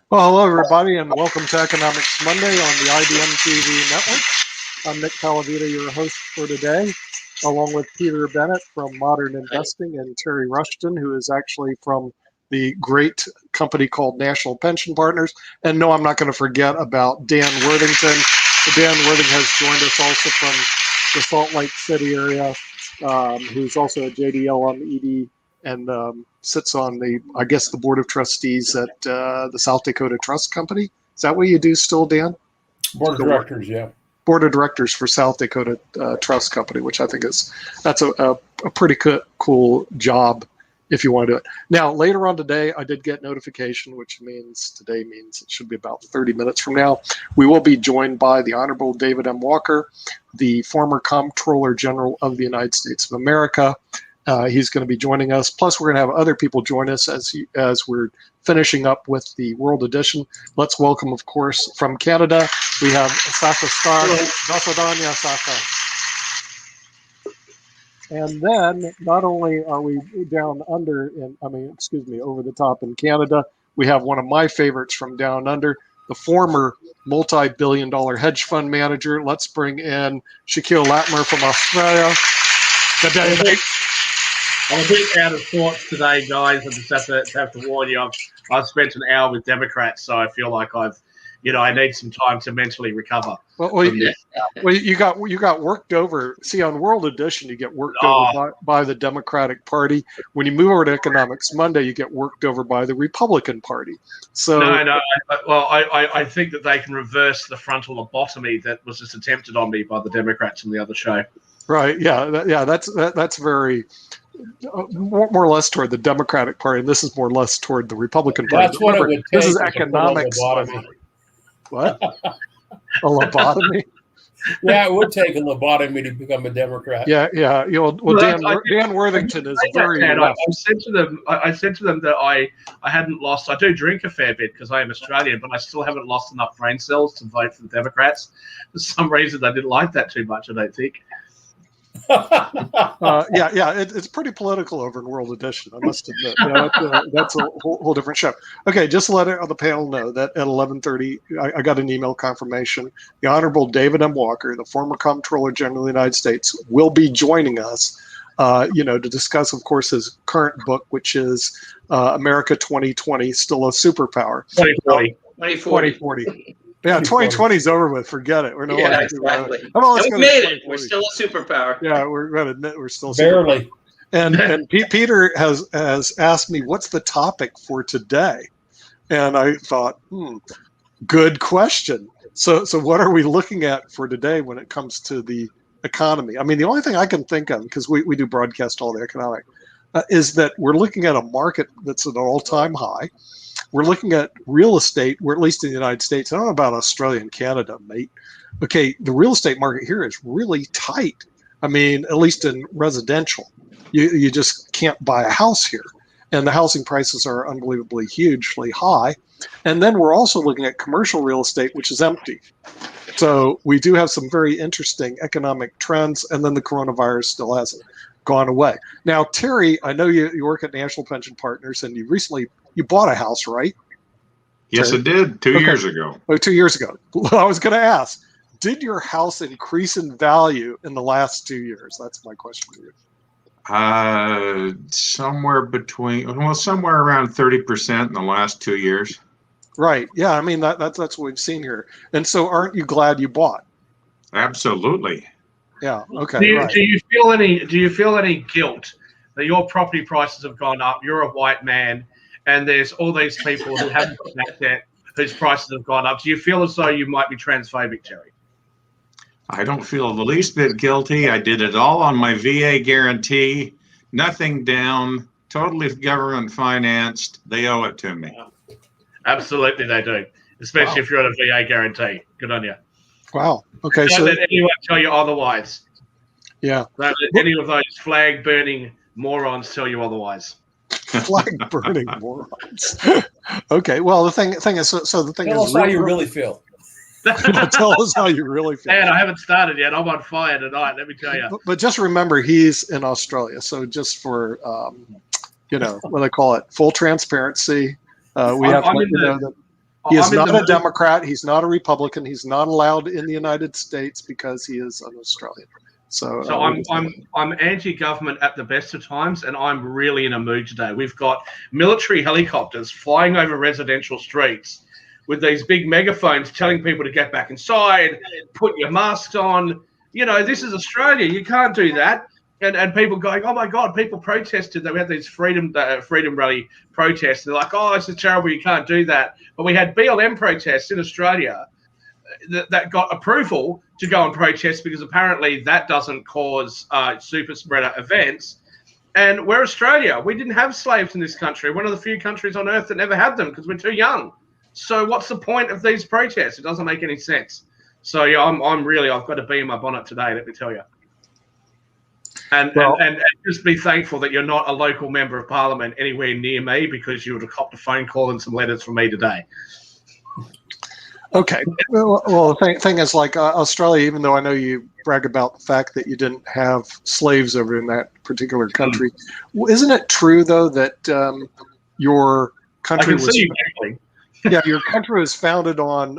Well, hello, everybody, and welcome to Economics Monday on the IBM TV network. I'm Nick Palavita, your host for today, along with Peter Bennett from Modern Investing and Terry Rushton, who is actually from the great company called National Pension Partners. And no, I'm not going to forget about Dan Worthington. Dan Worthington has joined us also from the Salt Lake City area, who's also a JDL ED and sits on the board of trustees at the South Dakota Trust Company. Is that what you do still, Dan? Board of directors, yeah. Board of directors for South Dakota Trust Company, which I think that's a pretty cool job if you want to do it. Now, later on today, I did get notification, which means it should be about 30 minutes from now. We will be joined by the Honorable David M. Walker, the former Comptroller General of the United States of America. He's going to be joining us. Plus, we're going to have other people join us as we're finishing up with the World Edition. Let's welcome, of course, from Canada, we have Saka Star. Dosadanya Saka. And then, not only are we down under, over the top in Canada, we have one of my favorites from down under, the former multi-billion-dollar hedge fund manager. Let's bring in Shaquille Latimer from Australia. Good day, mate. I'm a bit out of sorts today, guys. I just have to warn you. I've spent an hour with Democrats, so I feel like I need some time to mentally recover. You got worked over. See, on World Edition, you get worked over by the Democratic Party. When you move over to Economics Monday, you get worked over by the Republican Party. So no. I think that they can reverse the frontal lobotomy that was just attempted on me by the Democrats on the other show. Right? Yeah. That's very. More or less toward the Democratic Party, and this is more or less toward the Republican Party. That's what it would take. This is economics. What? A lobotomy? Yeah, it would take a lobotomy to become a Democrat. Yeah. Dan Worthington is very. I said to them that I hadn't lost. I do drink a fair bit because I am Australian, but I still haven't lost enough brain cells to vote for the Democrats. For some reason, they didn't like that too much. I don't think. It's pretty political over in World Edition, I must admit. That's a whole different show. Okay, just to let the panel know that at 11:30, I got an email confirmation. The Honorable David M. Walker, the former Comptroller General of the United States, will be joining us, to discuss, of course, his current book, which is America 2020, Still a Superpower. 2040. Yeah, 2020 is over with. Forget it. We're exactly. We made it. We're still a superpower. Yeah, we're going to admit we're still barely. And Peter has asked me, what's the topic for today? And I thought, good question. So what are we looking at for today when it comes to the economy? I mean, the only thing I can think of, because we do broadcast all the economic, is that we're looking at a market that's at an all-time high. We're looking at real estate, or at least in the United States. I don't know about Australia and Canada, mate. Okay, the real estate market here is really tight. I mean, at least in residential. You just can't buy a house here. And the housing prices are unbelievably hugely high. And then we're also looking at commercial real estate, which is empty. So we do have some very interesting economic trends, and then the coronavirus still hasn't gone away. Now, Terry, I know you work at National Pension Partners, and you bought a house, right? Yes, Terry? I did 2 years ago. Oh, 2 years ago. Well, I was going to ask, did your house increase in value in the last 2 years? That's my question to you. Somewhere around 30% in the last 2 years. Right. Yeah. I mean, that's what we've seen here. And so aren't you glad you bought? Absolutely. Yeah. Okay. Do you feel any guilt that your property prices have gone up? You're a white man, and there's all these people who haven't got that debt whose prices have gone up. Do you feel as though you might be transphobic, Terry? I don't feel the least bit guilty. I did it all on my VA guarantee, nothing down, totally government financed. They owe it to me. Absolutely, they do, especially if you're on a VA guarantee. Good on you. Wow. Okay. Don't let anyone tell you otherwise. Yeah. Don't let any of those flag burning morons tell you otherwise. Flag burning morons. Okay. Well, the thing is, so the thing tell is, us how you really feel. Tell us how you really feel. Man, I haven't started yet. I'm on fire tonight. Let me tell you. But just remember, he's in Australia. So just for what do they call it, full transparency. We have to let you know that He is not a Democrat. He's not a Republican. He's not allowed in the United States because he is an Australian. So I'm anti-government at the best of times, and I'm really in a mood today. We've got military helicopters flying over residential streets with these big megaphones telling people to get back inside, put your masks on. You know, this is Australia. You can't do that. And people going, oh my God, people protested. They had these freedom rally protests. They're like, oh, this is terrible. You can't do that. But we had BLM protests in Australia that got approval to go and protest because apparently that doesn't cause super spreader events. And we're Australia. We didn't have slaves in this country. One of the few countries on earth that never had them because we're too young. So what's the point of these protests? It doesn't make any sense. So yeah, I've got to be in my bonnet today, let me tell you. And just be thankful that you're not a local member of parliament anywhere near me because you would have copped a phone call and some letters from me today. Okay. Well, the thing is, like Australia, even though I know you brag about the fact that you didn't have slaves over in that particular country, isn't it true though that your country was? Yeah, your country was founded on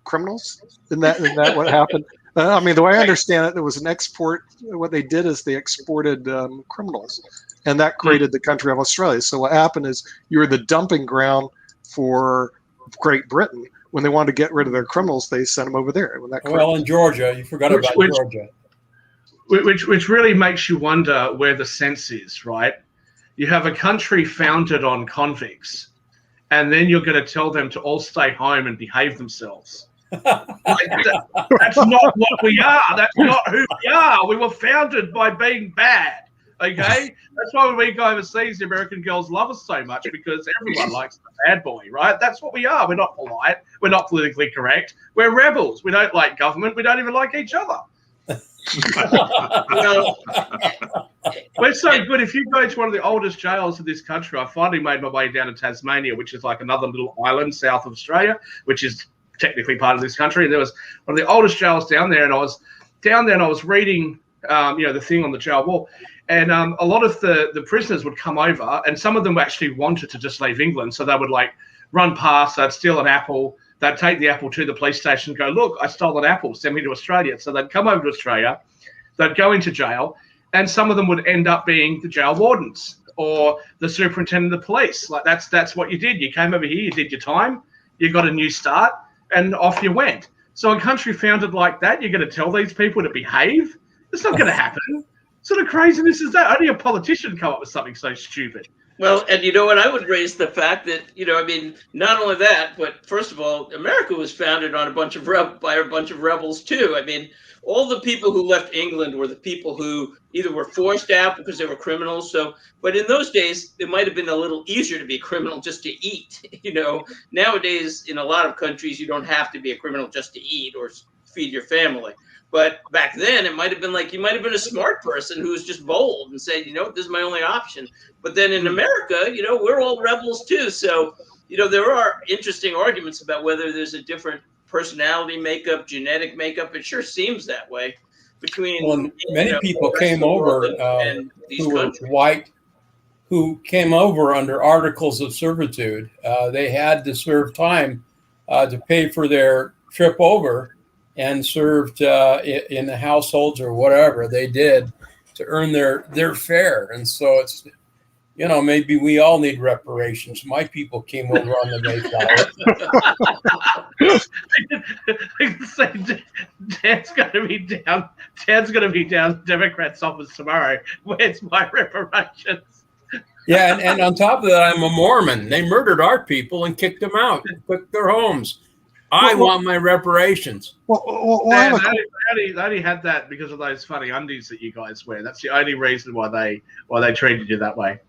criminals. Isn't that what happened? I mean, the way I understand it, there was an export. What they did is they exported criminals, and that created the country of Australia. So what happened is you were the dumping ground for Great Britain. When they wanted to get rid of their criminals, they sent them over there. Well, in Georgia, you forgot about Georgia. Which really makes you wonder where the sense is, right? You have a country founded on convicts, and then you're going to tell them to all stay home and behave themselves. That's not what we are. That's not who we are. We were founded by being bad. Okay, that's why when we go overseas, the American girls love us so much because everyone likes the bad boy, right? That's what we are. We're not polite. We're not politically correct. We're rebels. We don't like government. We don't even like each other. We're so good. If you go to one of the oldest jails in this country, I finally made my way down to Tasmania, which is like another little island south of Australia, which is technically part of this country. And there was one of the oldest jails down there, and I was down there and I was reading, the thing on the jail wall. And a lot of the prisoners would come over, and some of them actually wanted to just leave England. So they would like run past, they'd steal an apple, they'd take the apple to the police station and go, look, I stole an apple, send me to Australia. So they'd come over to Australia, they'd go into jail, and some of them would end up being the jail wardens or the superintendent of the police. Like that's what you did. You came over here, you did your time, you got a new start, and off you went. So a country founded like that, you're going to tell these people to behave? It's not going to happen. What sort of craziness is that? Only a politician can come up with something so stupid. Well, and you know what? I would raise the fact that, not only that, but first of all, America was founded on by a bunch of rebels too. I mean, all the people who left England were the people who either were forced out because they were criminals. But in those days, it might have been a little easier to be a criminal just to eat. Nowadays, in a lot of countries, you don't have to be a criminal just to eat or feed your family. But back then, it might have been like you might have been a smart person who was just bold and said, this is my only option. But then in America, we're all rebels too. So, there are interesting arguments about whether there's a different personality makeup, genetic makeup. It sure seems that way between. Many people came over who were white, who came over under articles of servitude. They had to serve time to pay for their trip over, and served in the households or whatever they did to earn their fare. And so it's, maybe we all need reparations. My people came over on the Mayflower. Dan's going to be down the Democrats' office tomorrow. Where's my reparations? Yeah, and on top of that, I'm a Mormon. They murdered our people and kicked them out, took their homes. I want my reparations. They only had that because of those funny undies that you guys wear. That's the only reason why they treated you that way.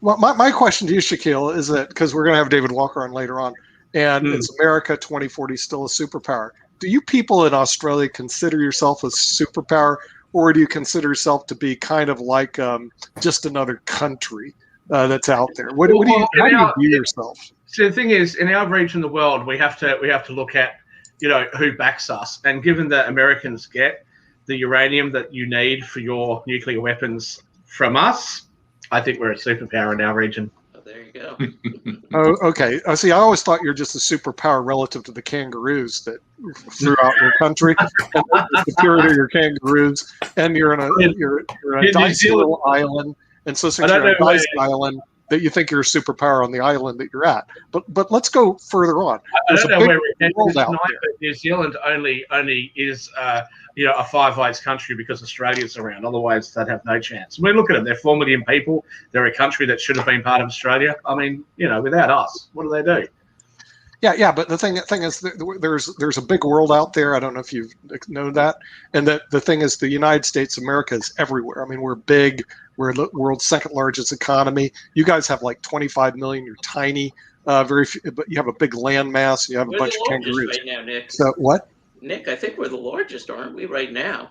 Well, my question to you, Shaquille, is that because we're going to have David Walker on later on, and it's America 2040 still a superpower. Do you people in Australia consider yourself a superpower, or do you consider yourself to be kind of like just another country that's out there? How do you view yourself? So the thing is, in our region of the world, we have to look at, who backs us. And given that Americans get the uranium that you need for your nuclear weapons from us, I think we're a superpower in our region. there you go. Oh, okay. See, I always thought you're just a superpower relative to the kangaroos that throughout your country, and the superior to your kangaroos, and you're in a dicey little island, and so since you're on a dicey island, that you think you're a superpower on the island that you're at. But let's go further on. I don't know where we're heading world out tonight, there. but New Zealand only is a Five Eyes country because Australia's around. Otherwise, they'd have no chance. I mean, look at them. They're 4 million people. They're a country that should have been part of Australia. I mean, without us, what do they do? Yeah. But the thing is, there's a big world out there. I don't know if you know that. And that the thing is, the United States of America is everywhere. I mean, we're big. We're the world's second largest economy. You guys have like 25 million. You're tiny. Very few, but you have a big land mass. You have a bunch of kangaroos right now, Nick. So what? Nick, I think we're the largest, aren't we, right now?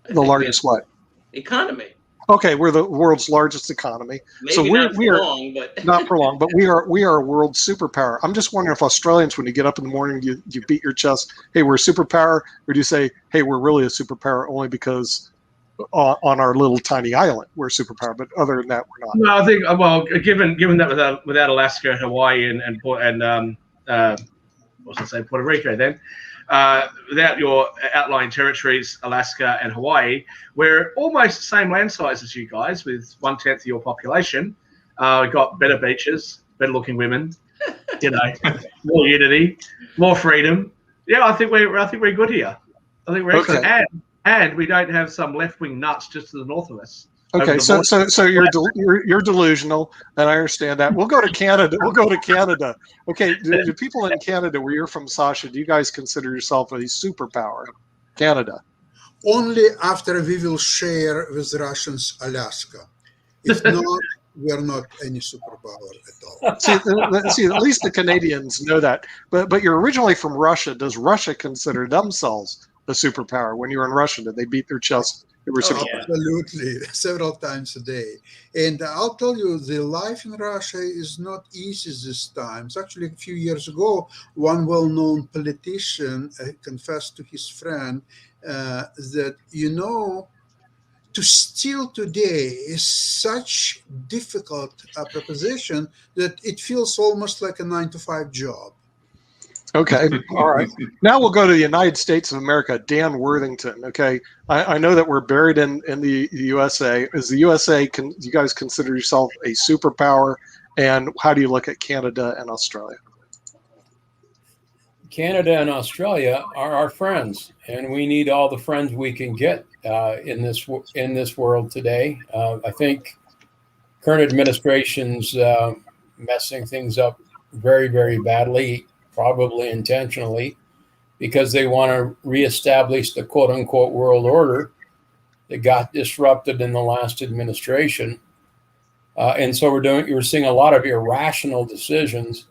The largest what? Economy. Okay, we're the world's largest economy. Maybe so not we are long, but not for long, but we are a world superpower. I'm just wondering if Australians, when you get up in the morning, you beat your chest, hey, we're a superpower, or do you say, hey, we're really a superpower only because on our little tiny island we're a superpower, but other than that, we're not? No, I think given that without Alaska, Hawaii, and Puerto Rico, then. Without your outlying territories, Alaska and Hawaii, we're almost the same land size as you guys, with 1/10 of your population. We've got better beaches, better looking women, more unity, more freedom. Yeah, I think we're good here. I think we're excellent, and we don't have some left wing nuts just to the north of us. Okay, so you're delusional, and I understand that. We'll go to Canada. Okay, do people in Canada, where you're from, Sasha, do you guys consider yourself a superpower? Canada. Only after we will share with Russians Alaska. If not, we are not any superpower at all. See, at least the Canadians know that. But you're originally from Russia. Does Russia consider themselves a superpower? When you were in Russia, did they beat their chest? Absolutely, several times a day. And I'll tell you, the life in Russia is not easy this time. It's actually, a few years ago, one well-known politician confessed to his friend that, to steal today is such difficult proposition that it feels almost like a 9-to-5 job. Okay. All right. Now we'll go to the United States of America. Dan Worthington. Okay. I know that we're buried in the USA. Is the USA, do you guys consider yourself a superpower? And how do you look at Canada and Australia? Canada and Australia are our friends, and we need all the friends we can get in this world today. I think current administration's messing things up very, very badly, probably intentionally, because they want to reestablish the quote unquote world order that got disrupted in the last administration. And so we're seeing a lot of irrational decisions,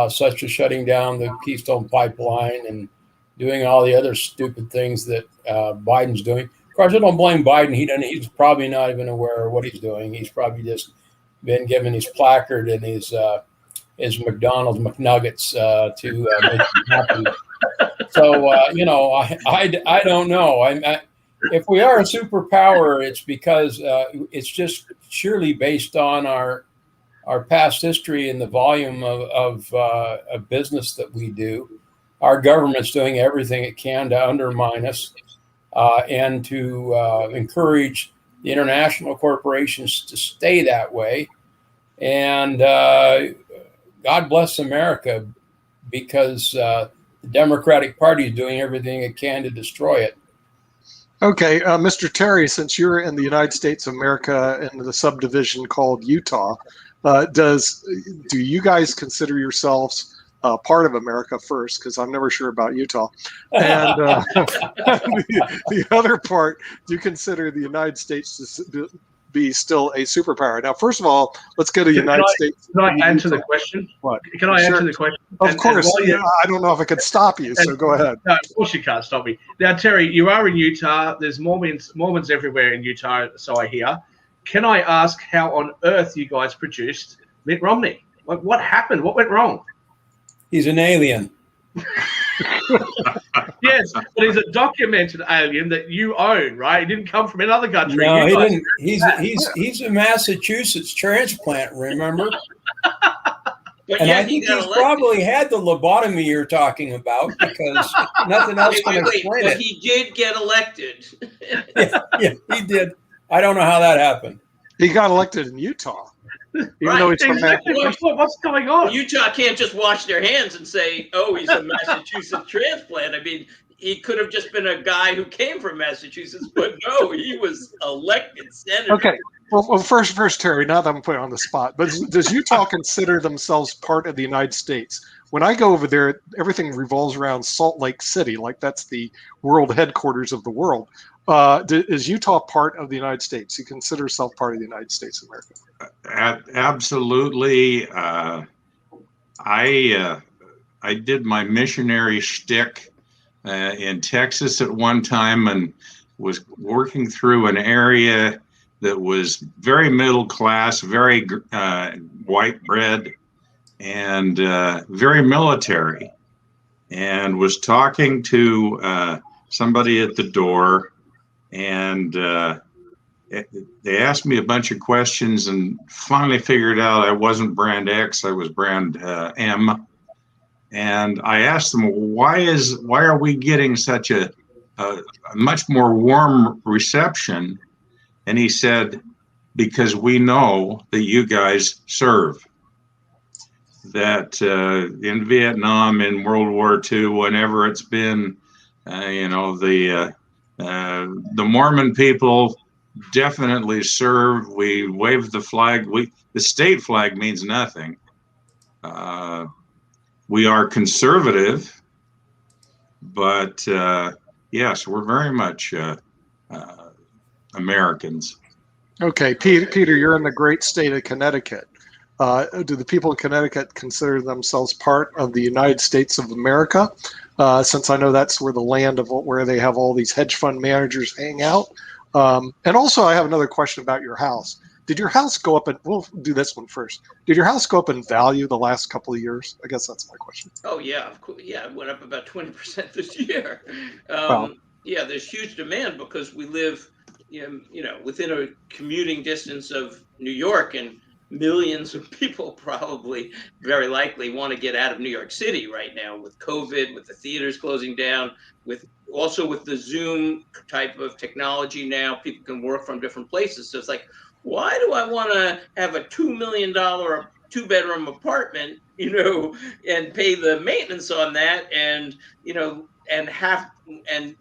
such as shutting down the Keystone Pipeline and doing all the other stupid things that Biden's doing. Of course, I don't blame Biden. He's probably not even aware of what he's doing. He's probably just been given his placard and his McDonald's McNuggets to make him happy. So, I don't know. If we are a superpower, it's because it's just surely based on our past history and the volume of business that we do. Our government's doing everything it can to undermine us and to encourage the international corporations to stay that way. And God bless America, because the Democratic Party is doing everything it can to destroy it. Okay, Mr. Terry, since you're in the United States of America in the subdivision called Utah, do you guys consider yourselves part of America first? Because I'm never sure about Utah. And the other part, do you consider the United States to be still a superpower? Now, first of all, let's go to the United States. Can I answer the question? What? Can I answer the question? Of course. I don't know if I could stop you, so go ahead. No, of course you can't stop me. Now, Terry, you are in Utah. There's Mormons everywhere in Utah, so I hear. Can I ask how on earth you guys produced Mitt Romney? What happened? What went wrong? He's an alien. Yes, but he's a documented alien that you own, right? He didn't come from another country. No, You he guys- didn't. He's a Massachusetts transplant, remember? But And yeah, I think got he's elected. probably had the lobotomy you're talking about, because nothing else Wait, can wait, wait. explain But it. he did get elected. Yeah, he did. I don't know how that happened. He got elected in Utah, even Right. though he's from Exactly. What's going on? Utah can't just wash their hands and say, "Oh, he's a Massachusetts transplant." I mean, he could have just been a guy who came from Massachusetts, but no, he was elected senator. Okay. Well, first, Terry. Now that I'm put on the spot, but does Utah consider themselves part of the United States? When I go over there, everything revolves around Salt Lake City, like that's the world headquarters of the world. Is Utah part of the United States? You consider yourself part of the United States of America? Absolutely. I did my missionary shtick in Texas at one time and was working through an area that was very middle class, very white bread, and very military, and was talking to somebody at the door, and they asked me a bunch of questions and finally figured out I wasn't brand X, I was brand M. And I asked them, why are we getting such a much more warm reception? And he said, because we know that you guys serve. That in Vietnam, in World War II, whenever it's been, the Mormon people definitely serve. We wave the flag. The state flag means nothing. We are conservative, but yes, we're very much Americans. Okay, Peter, you're in the great state of Connecticut. Do the people in Connecticut consider themselves part of the United States of America? Since I know that's where the land of where they have all these hedge fund managers hang out. And also, I have another question about your house. Did your house go up? And we'll do this one first. Did your house go up in value the last couple of years? I guess that's my question. Oh yeah, of course. Yeah, it went up about 20% this year. Wow. Yeah, there's huge demand because we live, within a commuting distance of New York, and millions of people probably, very likely, want to get out of New York City right now with COVID, with the theaters closing down, with the Zoom type of technology now. People can work from different places. So it's like, why do I want to have a $2 million 2-bedroom apartment, and pay the maintenance on that, and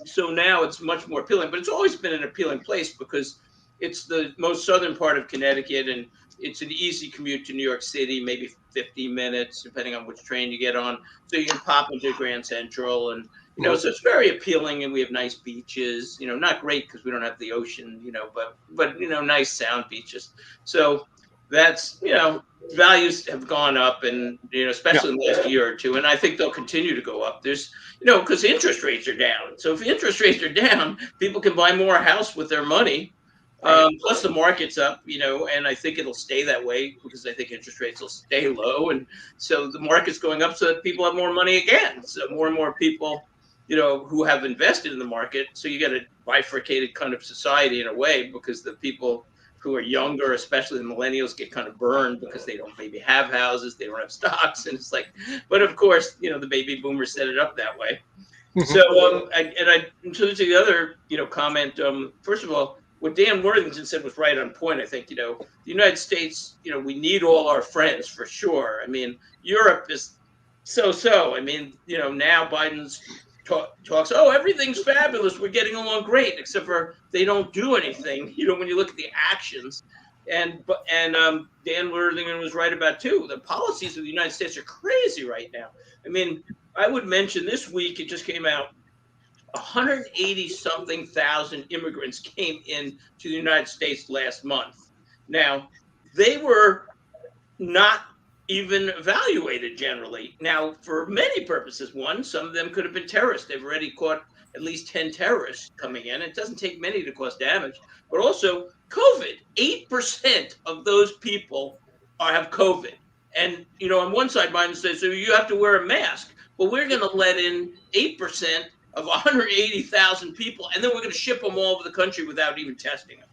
so now it's much more appealing. But it's always been an appealing place because it's the most southern part of Connecticut, and it's an easy commute to New York City, maybe 50 minutes, depending on which train you get on. So you can pop into Grand Central, and so it's very appealing, and we have nice beaches. Not great because we don't have the ocean, but nice sound beaches. So that's values have gone up, and especially in the last year or two, and I think they'll continue to go up. There's because interest rates are down. So if interest rates are down, people can buy more house with their money. Plus the market's up, and I think it'll stay that way because I think interest rates will stay low, and so the market's going up so that people have more money again. So more and more people, who have invested in the market. So you get a bifurcated kind of society in a way, because the people who are younger, especially the millennials, get kind of burned because they don't maybe have houses, they don't have stocks, and it's like. But of course, the baby boomers set it up that way. So to the other comment. First of all, what Dan Worthington said was right on point. I think, the United States, we need all our friends for sure. I mean, Europe is so. I mean, now Biden's talks, everything's fabulous. We're getting along great, except for they don't do anything, when you look at the actions. And Dan Worthington was right about, too. The policies of the United States are crazy right now. I mean, I would mention this week, it just came out, 180-something thousand immigrants came in to the United States last month. Now, they were not even evaluated generally. Now, for many purposes, some of them could have been terrorists. They've already caught at least 10 terrorists coming in. It doesn't take many to cause damage. But also, COVID. 8% of those people have COVID. And, on one side, Biden says, so you have to wear a mask. but we're going to let in 8% of 180,000 people, and then we're going to ship them all over the country without even testing them.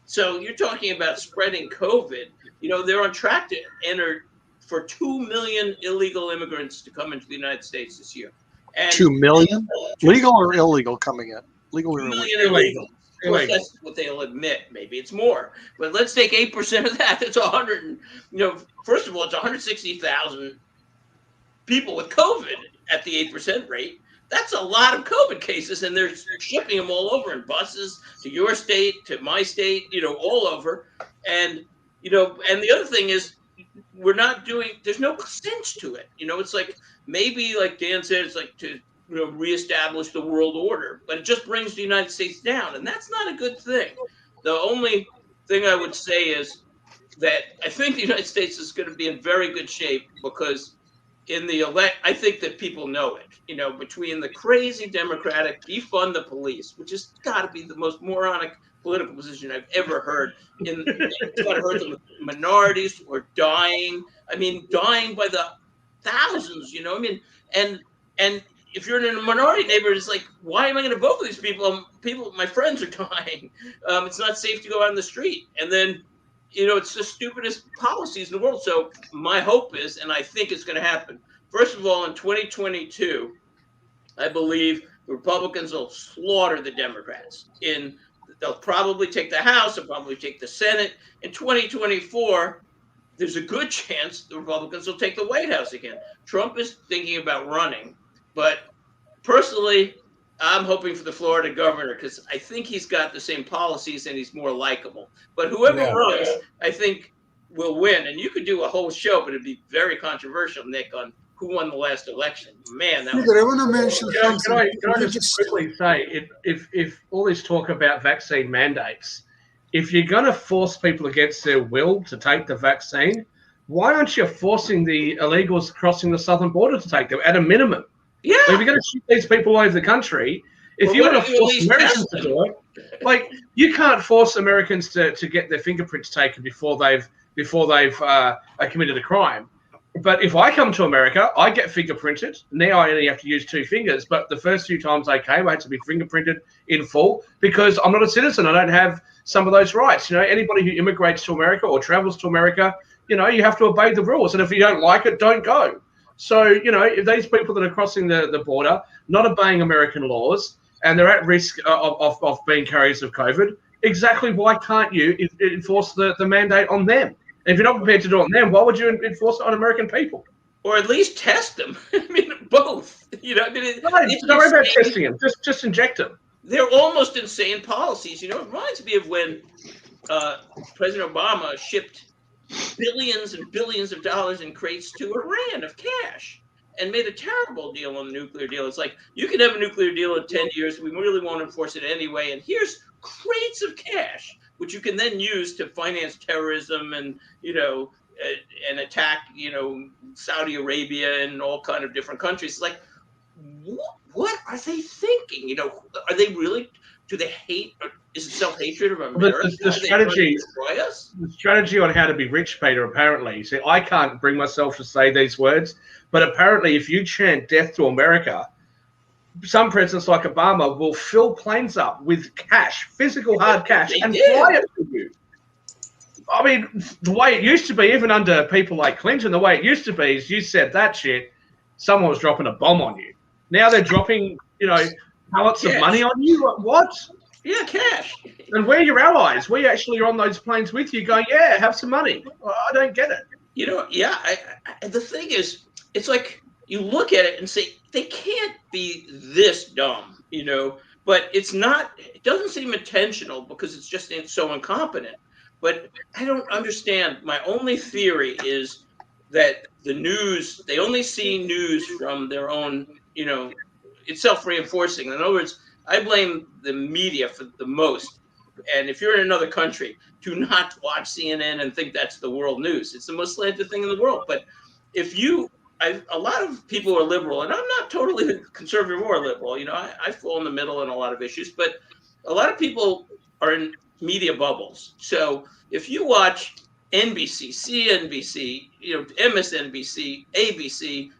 So you're talking about spreading COVID. You know, they're on track to enter for 2 million illegal immigrants to come into the United States this year. And 2 million? Legal or illegal coming in? Legal or 2 illegal? million illegal. Of course, that's what they'll admit. Maybe it's more, but let's take 8% of that. That's 100. And, you know, first of all, it's 160,000 people with COVID at the 8% rate. That's a lot of COVID cases, and they're shipping them all over in buses to your state, to my state, you know, all over. And, you know, and the other thing is we're not doing, there's no sense to it. You know, it's like maybe, like Dan said, it's like to, you know, reestablish the world order, but it just brings the United States down, and that's not a good thing. The only thing I would say is that I think the United States is going to be in very good shape because in the I think that people know it. You know, between the crazy Democratic defund the police, which has got to be the most moronic political position I've ever heard. It's got to hurt the minorities who are dying. I mean, dying by the thousands. You know, I mean, and if you're in a minority neighborhood, it's like, why am I going to vote for these people? My friends are dying. It's not safe to go out in the street. And then, you know, it's the stupidest policies in the world. So my hope is, and I think it's going to happen, first of all, in 2022, I believe the Republicans will slaughter the Democrats. They'll probably take the House, they'll probably take the Senate. In 2024, there's a good chance the Republicans will take the White House again. Trump is thinking about running. But personally, I'm hoping for the Florida governor because I think he's got the same policies and he's more likable. But whoever runs, I think will win. And you could do a whole show, but it'd be very controversial, Nick, on who won the last election. Man, that was. I want to mention something. Can I just quickly say, if all this talk about vaccine mandates, if you're going to force people against their will to take the vaccine, why aren't you forcing the illegals crossing the southern border to take them at a minimum? Yeah. If you're going to shoot these people all over the country, if you want to force Americans to do it, like you can't force Americans to get their fingerprints taken before they've committed a crime. But if I come to America, I get fingerprinted. Now I only have to use 2 fingers. But the first few times I came, I had to be fingerprinted in full because I'm not a citizen. I don't have some of those rights. You know, anybody who immigrates to America or travels to America, you know, you have to obey the rules. And if you don't like it, don't go. So, you know, if these people that are crossing the border, not obeying American laws, and they're at risk of being carriers of COVID, exactly why can't you enforce the mandate on them? And if you're not prepared to do it on them, why would you enforce it on American people? Or at least test them. I mean, both. You know, I mean, don't worry about testing them. Just inject them. They're almost insane policies. You know, it reminds me of when President Obama shipped billions and billions of dollars in crates to Iran of cash and made a terrible deal on the nuclear deal. It's like, you can have a nuclear deal in 10 years. We really won't enforce it anyway. And here's crates of cash, which you can then use to finance terrorism and, you know, and attack, you know, Saudi Arabia and all kind of different countries. It's like, what are they thinking? You know, are they really, do they hate, is it self-hatred of America? The strategy on how to be rich, Peter, apparently. See, I can't bring myself to say these words, but apparently if you chant death to America, some presidents like Obama will fill planes up with cash, physical hard cash, and fly it to you. I mean, the way it used to be, even under people like Clinton, the way it used to be is you said that shit, someone was dropping a bomb on you. Now they're dropping, you know, pallets of money on you. What? Yeah, cash. And we're your allies. We actually are on those planes with you going, yeah, have some money. Well, I don't get it. You know, yeah. The thing is, it's like you look at it and say, they can't be this dumb, you know, but it's not, it doesn't seem intentional because it's just so incompetent. But I don't understand. My only theory is that the news, they only see news from their own, you know, it's self-reinforcing. In other words, I blame the media for the most. And if you're in another country, do not watch CNN and think that's the world news. It's the most slanted thing in the world. But if you, a lot of people are liberal, and I'm not totally conservative or liberal. You know, I fall in the middle in a lot of issues. But a lot of people are in media bubbles. So if you watch NBC, CNBC, MSNBC, ABC,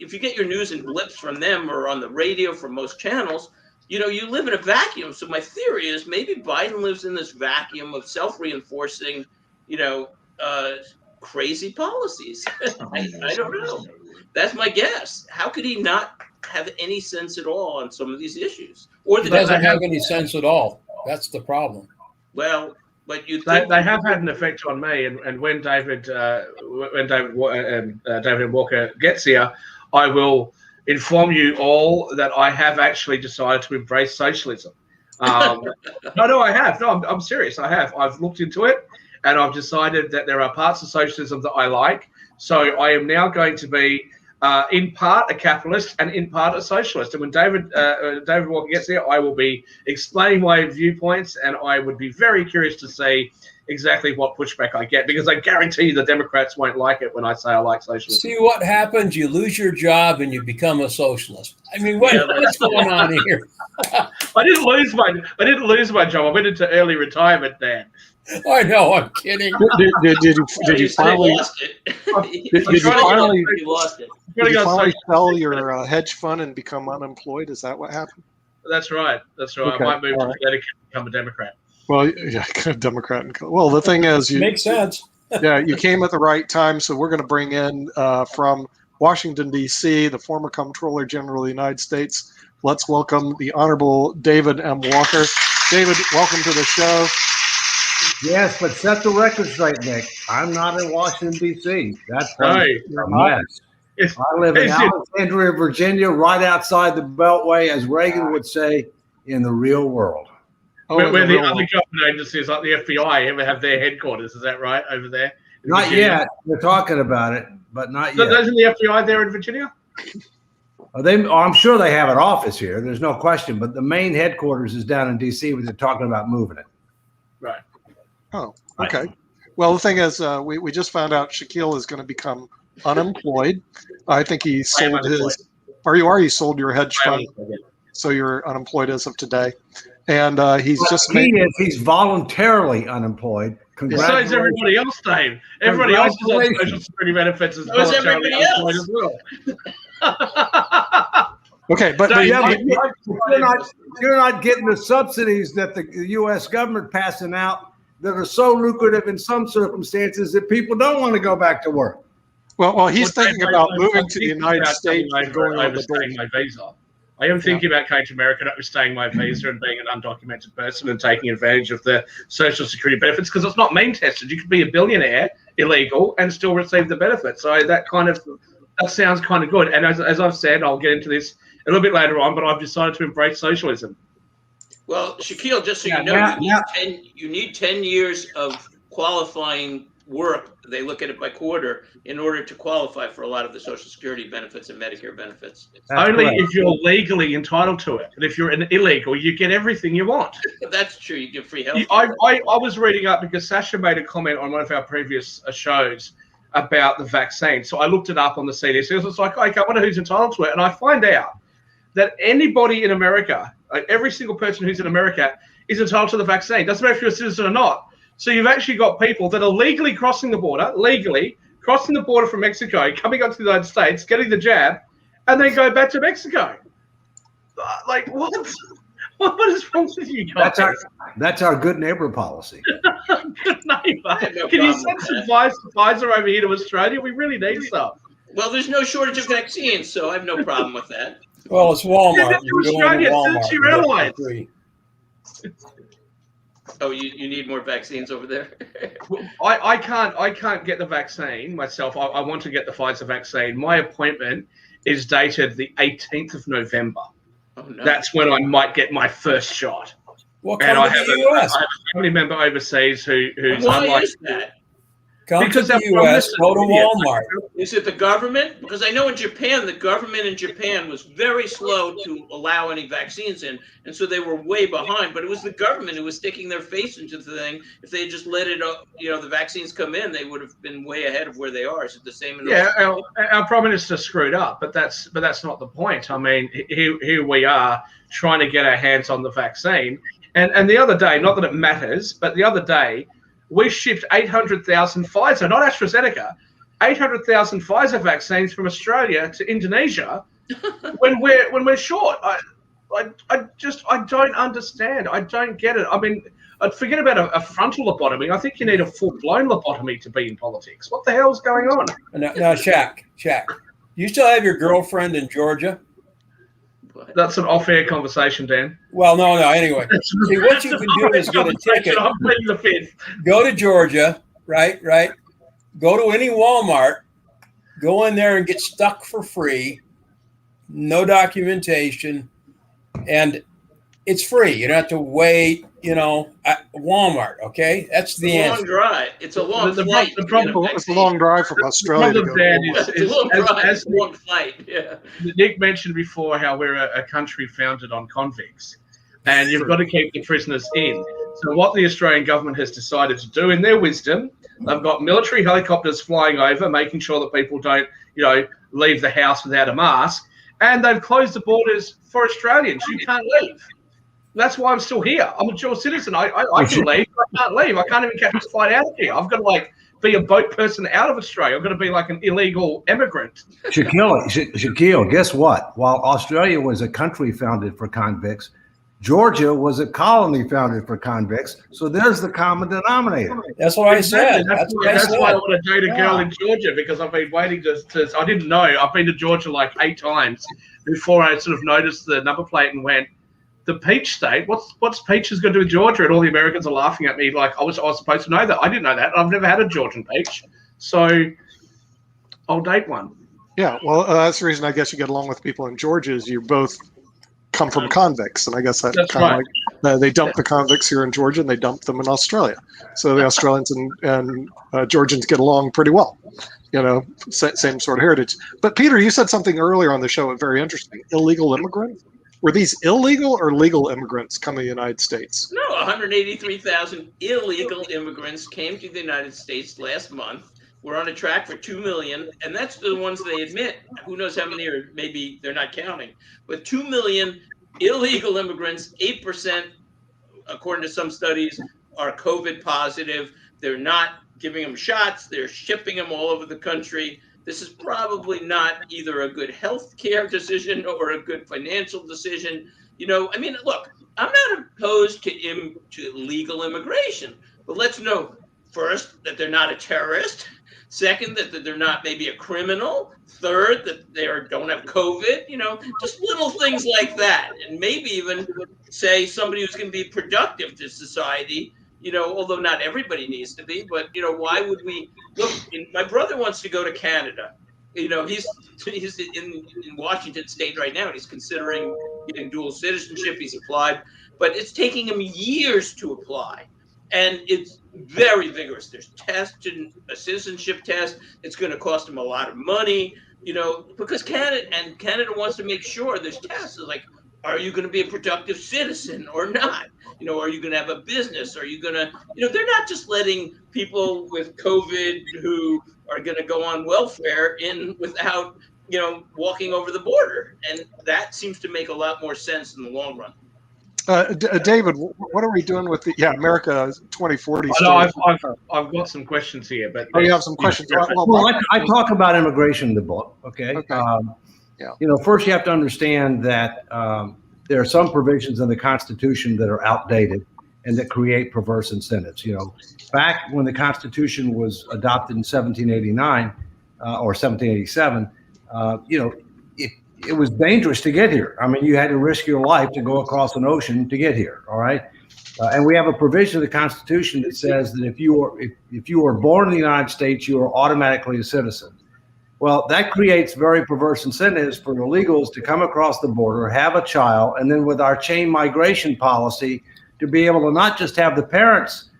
if you get your news in blips from them or on the radio from most channels, you live in a vacuum. So my theory is maybe Biden lives in this vacuum of self-reinforcing, crazy policies. I don't know. That's my guess. How could he not have any sense at all on some of these isdays? Or He doesn't have any sense at all. That's the problem. Well, but they have had an effect on me, and when David Walker gets here, I will inform you all that I have actually decided to embrace socialism. No, I have. No, I'm serious. I have. I've looked into it, and I've decided that there are parts of socialism that I like. So I am now going to be in part a capitalist and in part a socialist. And when David Walker gets here, I will be explaining my viewpoints, and I would be very curious to see exactly what pushback I get, because I guarantee you the Democrats won't like it when I say I like socialism. See what happens? You lose your job and you become a socialist. I mean, what's going on here? I didn't lose my job. I went into early retirement, Dan. I know. I'm kidding. Did you finally lost it? Did you finally lost it? Did you finally sell your hedge fund and become unemployed? Is that what happened? That's right. Okay. I might move to Connecticut and become a Democrat. Well, yeah, Democrat. Well, the thing is, makes sense. Yeah, you came at the right time. So we're going to bring in from Washington, D.C., the former Comptroller General of the United States. Let's welcome the Honorable David M. Walker. David, welcome to the show. Yes, but set the record straight, Nick. I'm not in Washington, D.C. That's right. A mess. I live in Alexandria, Virginia, right outside the Beltway, as Reagan would say, in the real world. Where the other government agencies like the FBI ever have their headquarters. Is that right, over there? Not yet. We're talking about it, but not yet. Isn't the FBI there in Virginia? I'm sure they have an office here. There's no question. But the main headquarters is down in D.C. where they're talking about moving it. Right. Oh, okay. Well, the thing is, we just found out Shaquille is going to become unemployed. I think he sold his, or you already sold your hedge fund, so you're unemployed as of today. And he's voluntarily unemployed. So is everybody else, Dave. Everybody else is on Social Security benefits as voluntarily unemployed as well. Okay, but you're not getting the subsidies that the U.S. government passing out that are so lucrative in some circumstances that people don't want to go back to work. Well, he's thinking about moving to the United States and going on my visa. I am thinking about coming to America, overstaying my visa and being an undocumented person and taking advantage of the Social Security benefits, because it's not mean tested. You could be a billionaire, illegal, and still receive the benefits. So that sounds kind of good. And as I've said, I'll get into this a little bit later on, but I've decided to embrace socialism. Well, Shaquille, just so you need 10 years of qualifying work. They look at it by quarter in order to qualify for a lot of the Social Security benefits and Medicare benefits. Only if you're legally entitled to it. But if you're an illegal, you get everything you want. That's true. You get free health. I was reading up because Sasha made a comment on one of our previous shows about the vaccine. So I looked it up on the CDC. So it's like, okay, I wonder who's entitled to it. And I find out that anybody in America, like every single person who's in America, is entitled to the vaccine. Doesn't matter if you're a citizen or not. So you've actually got people that are legally crossing the border from Mexico, coming up to the United States, getting the jab, and then go back to Mexico. Like, what? What is wrong with you guys? That's our good neighbor policy. Good neighbor. Can you send some Pfizer over here to Australia? We really need some. Well, there's no shortage of vaccines, so I have no problem with that. Well, it's Walmart. You realize. Oh, you need more vaccines over there? I can't get the vaccine myself. I want to get the Pfizer vaccine. My appointment is dated the 18th of November. Oh, no. That's when I might get my first shot. Well, I have a family member overseas who's Why is that? Come to the U.S., go to Walmart. Is it the government? Because I know in Japan, the government in Japan was very slow to allow any vaccines in, and so they were way behind. But it was the government who was sticking their face into the thing. If they had just let it, the vaccines come in, they would have been way ahead of where they are. Is it the same? Our Prime Minister screwed up, but that's not the point. I mean, here we are trying to get our hands on the vaccine, and the other day, not that it matters, but the other day, we shipped 800,000 Pfizer, not AstraZeneca, 800,000 Pfizer vaccines from Australia to Indonesia when we're short. I don't understand. I don't get it. I mean, forget about a frontal lobotomy. I think you need a full-blown lobotomy to be in politics. What the hell's going on? Now, Shaq, you still have your girlfriend in Georgia? That's an off-air conversation, Dan. Well, no. Anyway, see, what you can do is get a ticket. I'm pleading the fifth. Go to Georgia, right? Go to any Walmart. Go in there and get stuck for free. No documentation, and it's free. You don't have to wait. At Walmart. Okay, that's the answer. Long drive. It's a long flight. The problem is a long drive from Australia. As long flight. Yeah. Nick mentioned before how we're a country founded on convicts, and you've got to keep the prisoners in. So what the Australian government has decided to do, in their wisdom, they've got military helicopters flying over, making sure that people don't, leave the house without a mask, and they've closed the borders for Australians. You can't leave. That's why I'm still here. I'm a dual citizen. I can leave. I can't leave. I can't even catch a flight out of here. I've got to be a boat person out of Australia. I've got to be like an illegal immigrant. Shaquille, guess what? While Australia was a country founded for convicts, Georgia was a colony founded for convicts. So there's the common denominator. That's what I said. That's why I want to date a girl in Georgia, because I've been waiting to I didn't know. I've been to Georgia like 8 times before I sort of noticed the number plate and went, the Peach State. What's peaches going to do with Georgia? And all the Americans are laughing at me like I was supposed to know that. I didn't know that. I've never had a Georgian peach, so I'll date one. Yeah, well, that's the reason I guess you get along with people in Georgia is you both come from convicts, and I guess that's kind of like they dump the convicts here in Georgia and they dump them in Australia. So the Australians and Georgians get along pretty well. Same sort of heritage. But Peter, you said something earlier on the show very interesting. Illegal immigrants. Were these illegal or legal immigrants coming to the United States? No, 183,000 illegal immigrants came to the United States last month. We're on a track for 2 million, and that's the ones they admit. Who knows how many, or maybe they're not counting. But 2 million illegal immigrants, 8%, according to some studies, are COVID positive. They're not giving them shots. They're shipping them all over the country. This is probably not either a good health care decision or a good financial decision. Look, I'm not opposed to legal immigration, but let's know first that they're not a terrorist. Second, that they're not maybe a criminal. Third, that they don't have COVID. Just little things like that, and maybe even say somebody who's going to be productive to society. Although not everybody needs to be, but why would we look? My brother wants to go to Canada. He's in Washington State right now, and he's considering getting dual citizenship. He's applied, but it's taking him years to apply, and it's very vigorous. There's tests and a citizenship test. It's going to cost him a lot of money, because Canada wants to make sure there's tests. Like, are you going to be a productive citizen or not? Are you going to have a business? Are you going to, they're not just letting people with COVID who are going to go on welfare in without, walking over the border. And that seems to make a lot more sense in the long run. David, what are we doing with America 2040? I've got some questions here, but you have some questions. I talk about immigration in the book. Okay. First you have to understand that there are some provisions in the Constitution that are outdated and that create perverse incentives. Back when the Constitution was adopted in 1789 or 1787, it was dangerous to get here. I mean, you had to risk your life to go across an ocean to get here. All right. And we have a provision of the Constitution that says that if you are born in the United States, you are automatically a citizen. Well, that creates very perverse incentives for illegals to come across the border, have a child, and then with our chain migration policy, to be able to not just have the parents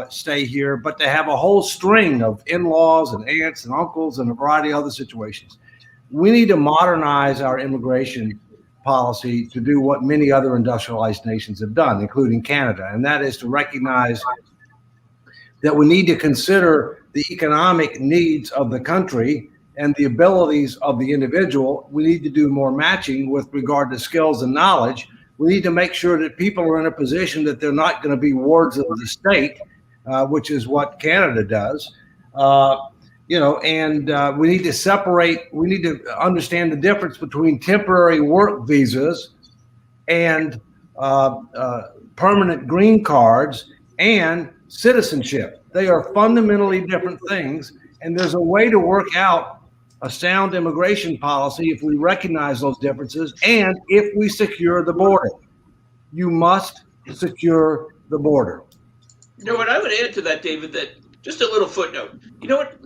stay here, but to have a whole string of in-laws and aunts and uncles and a variety of other situations. We need to modernize our immigration policy to do what many other industrialized nations have done, including Canada, and that is to recognize that we need to consider the economic needs of the country and the abilities of the individual. We need to do more matching with regard to skills and knowledge. We need to make sure that people are in a position that they're not going to be wards of the state, which is what Canada does. And we need to separate. We need to understand the difference between temporary work visas and permanent green cards and citizenship. They are fundamentally different things, and there's a way to work out a sound immigration policy if we recognize those differences and if we secure the border. You must secure the border. You know what I would add to that, David, that just a little footnote. You know what?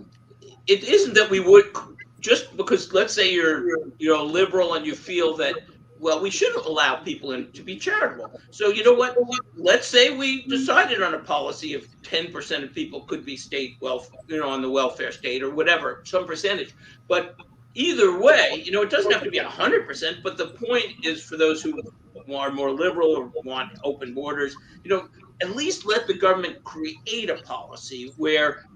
It isn't that we would, just because, let's say you're a liberal and you feel that, well, we shouldn't allow people to be charitable. So you know what? Let's say we decided on a policy of 10% of people could be on the welfare state or whatever, some percentage. But either way, it doesn't have to be 100%. But the point is, for those who are more liberal or want open borders, at least let the government create a policy where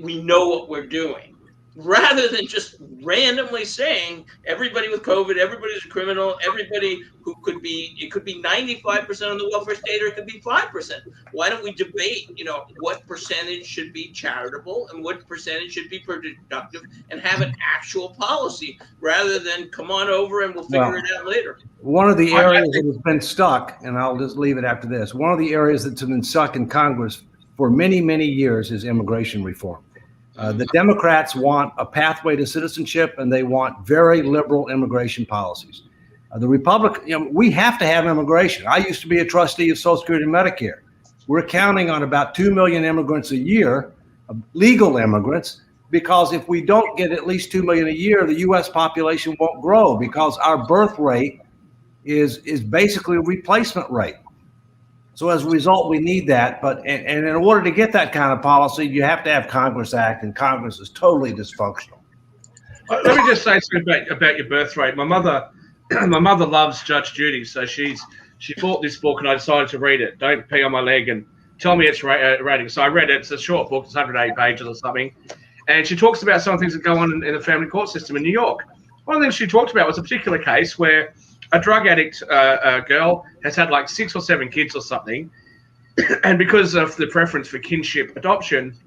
we know what we're doing, rather than just randomly saying everybody with COVID, everybody's a criminal, everybody who could be 95% on the welfare state, or it could be 5%. Why don't we debate, what percentage should be charitable and what percentage should be productive, and have an actual policy rather than come on over and we'll figure it out later. One of the areas that has been stuck, and I'll just leave it after this, one of the areas that's been stuck in Congress for many, many years is immigration reform. The Democrats want a pathway to citizenship, and they want very liberal immigration policies. The Republican, we have to have immigration. I used to be a trustee of Social Security and Medicare. We're counting on about 2 million immigrants a year, legal immigrants, because if we don't get at least 2 million a year, the U.S. population won't grow, because our birth rate is basically a replacement rate. So as a result, we need that. But and in order to get that kind of policy, you have to have Congress act, and Congress is totally dysfunctional. Let me just say something about your birth rate. My mother loves Judge Judy, so she bought this book, and I decided to read it. Don't pee on my leg and tell me it's rating. So I read it. It's a short book. It's 108 pages or something. And she talks about some things that go on in the family court system in New York. One of the things she talked about was a particular case where a drug addict girl has had like 6 or 7 kids or something. And because of the preference for kinship adoption,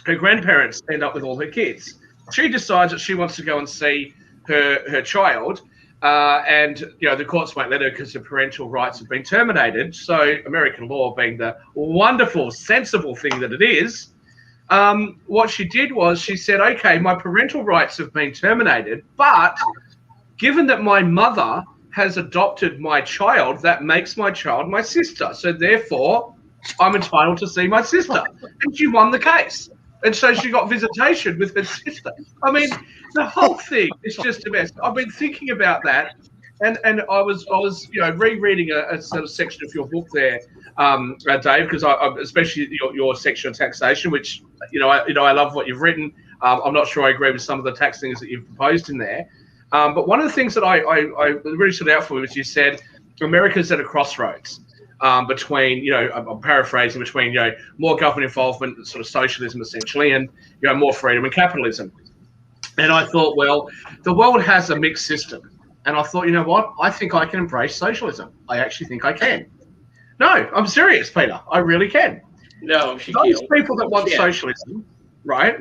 her grandparents end up with all her kids. She decides that she wants to go and see her child. And the courts won't let her because the parental rights have been terminated. So American law, being the wonderful, sensible thing that it is, what she did was she said, okay, my parental rights have been terminated, but given that my mother has adopted my child, that makes my child my sister. So therefore, I'm entitled to see my sister. And she won the case. And so she got visitation with her sister. I mean, the whole thing is just a mess. I've been thinking about that, and I was rereading a sort of section of your book there, Dave, because I especially your section of taxation, which I love what you've written. I'm not sure I agree with some of the tax things that you've proposed in there, but one of the things that I really stood out for me was you said America's at a crossroads. Between, I'm paraphrasing, between, more government involvement, sort of socialism essentially, and, more freedom and capitalism. And I thought, well, the world has a mixed system. And I thought, you know what? I think I can embrace socialism. I actually think I can. No, I'm serious, Peter. I really can. No, those people that want socialism, right?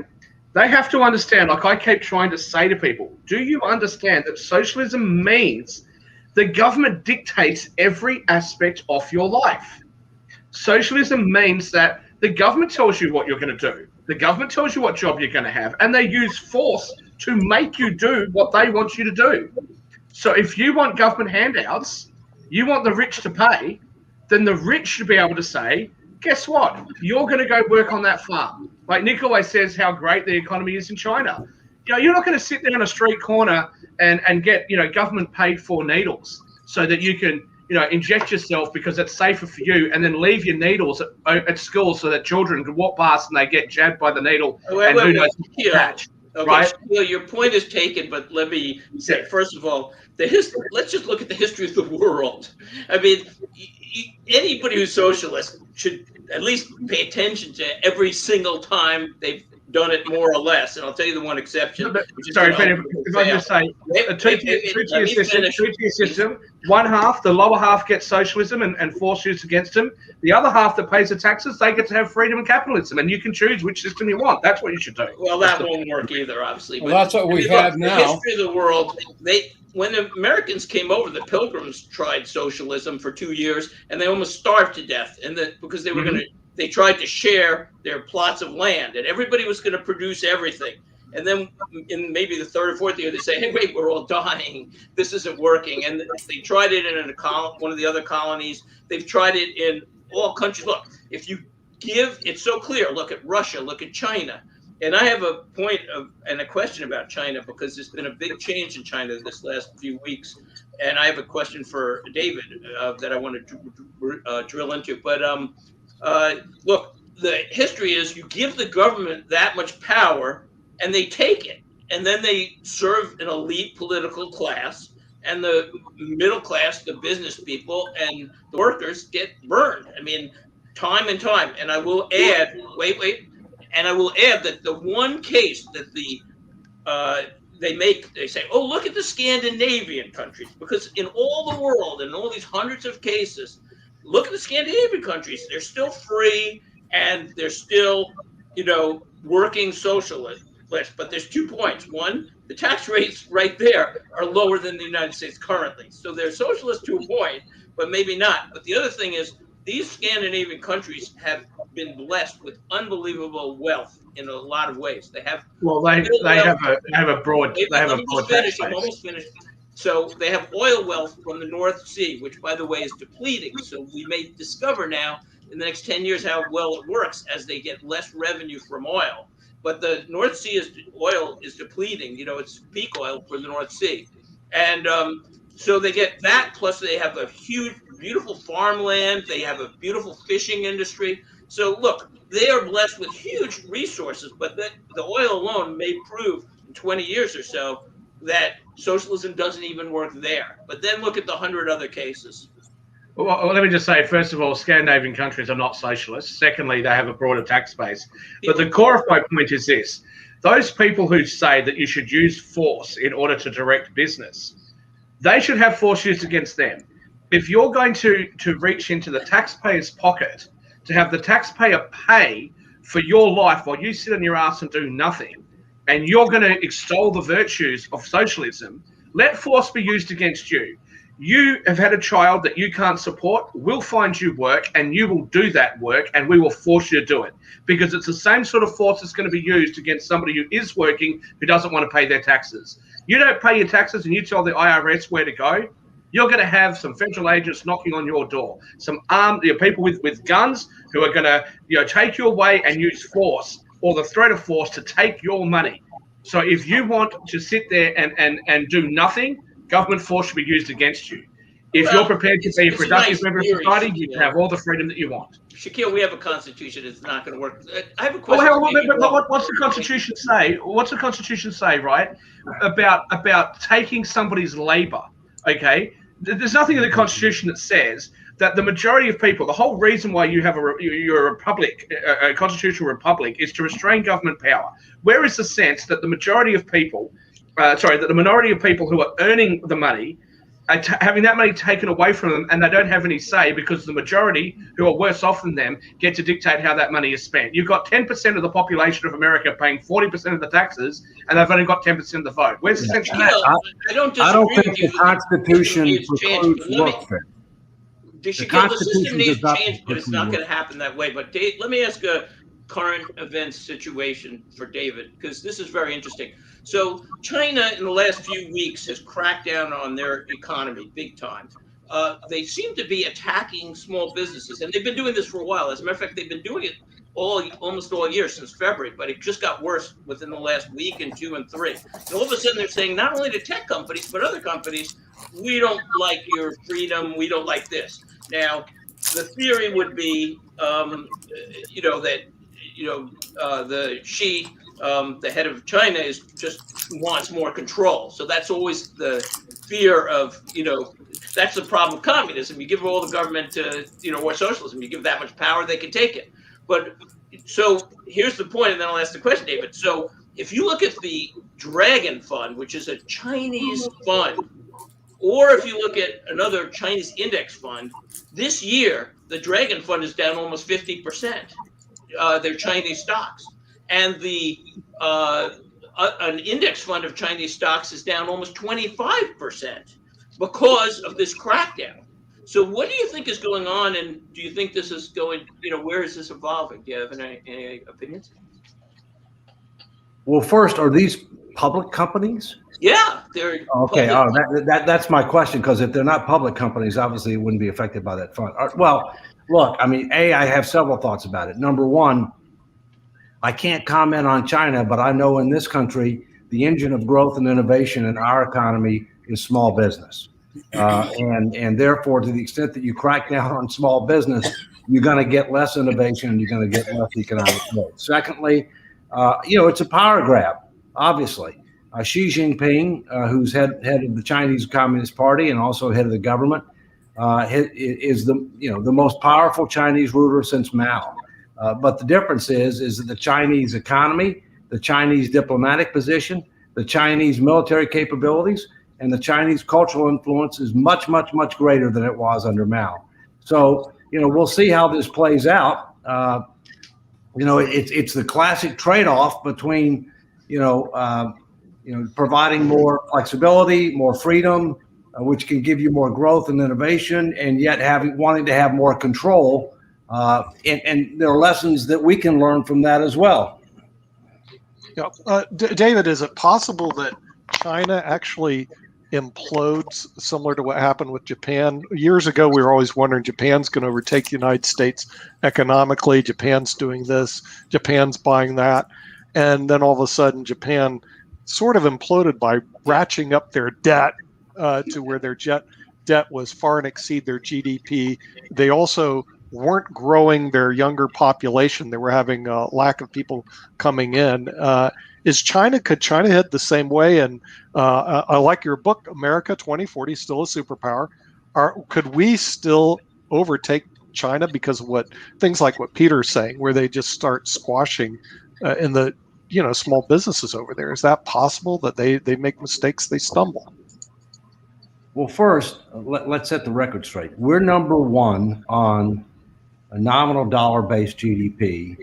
They have to understand, like I keep trying to say to people, do you understand that socialism means the government dictates every aspect of your life? Socialism means that the government tells you what you're going to do. The government tells you what job you're going to have, and they use force to make you do what they want you to do. So if you want government handouts, you want the rich to pay, then the rich should be able to say, guess what? You're going to go work on that farm. Like Nick always says how great the economy is in China. You're not going to sit there on a street corner and get, government paid for needles so that you can, inject yourself because it's safer for you, and then leave your needles at school so that children can walk past and they get jabbed by the needle. Wait, catch, okay, right? Your point is taken, but let me say, first of all, let's just look at the history of the world. I mean, anybody who's socialist should at least pay attention to every single time they've done it more or less, and I'll tell you the one exception. Sorry, Peter, if I just say, a two-tier system, one half, the lower half gets socialism and force use against them. The other half that pays the taxes, they get to have freedom and capitalism, and you can choose which system you want. That's what you should do. Well, that won't work either, obviously. Well, that's what we have now. The history of the world, when the Americans came over, the Pilgrims tried socialism for 2 years, and they almost starved to death, because they were going to. They tried to share their plots of land, and everybody was going to produce everything. And then in maybe the third or fourth year, they say, hey, wait, we're all dying. This isn't working. And they tried it in one of the other colonies. They've tried it in all countries. Look, if you give, it's so clear. Look at Russia. Look at China. And I have a point and a question about China, because there's been a big change in China this last few weeks. And I have a question for David that I want to drill into. But look, the history is you give the government that much power and they take it, and then they serve an elite political class, and the middle class, the business people and the workers get burned. I mean, time and time. And I will add, and I will add that the one case that they say, oh, look at the Scandinavian countries, because in all the world, in all these hundreds of cases, look at the Scandinavian countries. They're still free, and they're still, working socialist. But there's 2 points. One, the tax rates right there are lower than the United States currently. So they're socialist to a point, but maybe not. But the other thing is, these Scandinavian countries have been blessed with unbelievable wealth in a lot of ways. They have have a broad tax base. I'm almost finished. So they have oil wealth from the North Sea, which, by the way, is depleting. So we may discover now in the next 10 years how well it works as they get less revenue from oil. But the North Sea oil is depleting. It's peak oil for the North Sea. And so they get that, plus they have a huge, beautiful farmland. They have a beautiful fishing industry. So look, they are blessed with huge resources, but the oil alone may prove in 20 years or so that socialism doesn't even work there. But then look at the 100 other cases. Well, let me just say, first of all, Scandinavian countries are not socialist. Secondly, they have a broader tax base. But the core of my point is this. Those people who say that you should use force in order to direct business, they should have force used against them. If you're going to reach into the taxpayer's pocket to have the taxpayer pay for your life while you sit on your ass and do nothing, and you're going to extol the virtues of socialism, let force be used against you. You have had a child that you can't support, we'll find you work, and you will do that work, and we will force you to do it. Because it's the same sort of force that's going to be used against somebody who is working, who doesn't want to pay their taxes. You don't pay your taxes and you tell the IRS where to go, you're going to have some federal agents knocking on your door, some armed people with guns who are going to take you away and use force or the threat of force to take your money. So if you want to sit there and do nothing, government force should be used against you. If you're prepared to be a productive member of society, you can have all the freedom that you want. Shaquille, we have a constitution. It's not going to work. I have a question. What's the Constitution say? What's the Constitution say, right, about taking somebody's labor? Okay, there's nothing in the Constitution that says that the majority of people, the whole reason why you have you're a republic, a constitutional republic, is to restrain government power. Where is the sense that the majority of people, that the minority of people who are earning the money are having that money taken away from them, and they don't have any say because the majority who are worse off than them get to dictate how that money is spent? You've got 10% of the population of America paying 40% of the taxes, and they've only got 10% of the vote. Where's the sense of that? I don't think the Constitution precludes workfare. The system needs to change, but it's not going to happen that way. But Dave, let me ask a current events situation for David, because this is very interesting. So China in the last few weeks has cracked down on their economy big time. They seem to be attacking small businesses, and they've been doing this for a while. As a matter of fact, they've been doing it almost all year since February, but it just got worse within the last week and 2 and 3. And all of a sudden they're saying not only to tech companies, but other companies, we don't like your freedom, we don't like this. Now, the theory would be, the Xi, the head of China, wants more control. So that's always the fear of, that's the problem with communism. You give all the government to, or socialism, you give that much power, they can take it. But so here's the point, and then I'll ask the question, David. So if you look at the Dragon Fund, which is a Chinese fund, or if you look at another Chinese index fund, this year, the Dragon Fund is down almost 50%. They're Chinese stocks. And the an index fund of Chinese stocks is down almost 25% because of this crackdown. So what do you think is going on, and do you think this is going, where is this evolving? Do you have any opinions? Well, first, are these public companies? Yeah, they're okay. That's my question, because if they're not public companies, obviously it wouldn't be affected by that fund. Well, look, I mean, I have several thoughts about it. Number one, I can't comment on China, but I know in this country, the engine of growth and innovation in our economy is small business. And therefore, to the extent that you crack down on small business, you're going to get less innovation and you're going to get less economic growth. Secondly, it's a power grab, obviously. Xi Jinping, who's head of the Chinese Communist Party and also head of the government, is the most powerful Chinese ruler since Mao. But the difference is that the Chinese economy, the Chinese diplomatic position, the Chinese military capabilities, and the Chinese cultural influence is much, much, much greater than it was under Mao. So, we'll see how this plays out. It's the classic trade-off between, providing more flexibility, more freedom, which can give you more growth and innovation, and yet wanting to have more control. And there are lessons that we can learn from that as well. Yeah. David, is it possible that China actually implodes similar to what happened with Japan? Years ago, we were always wondering Japan's going to overtake the United States economically. Japan's doing this. Japan's buying that. And then all of a sudden, Japan sort of imploded by ratcheting up their debt to where their debt was far and exceed their GDP. They also weren't growing their younger population. They were having a lack of people coming in. Could China head the same way? And I like your book, America 2040, still a superpower. Could we still overtake China because of things like what Peter's saying, where they just start squashing in the small businesses over there? Is that possible that they make mistakes, they stumble? Well, first, let's set the record straight. We're number one on a nominal dollar-based GDP.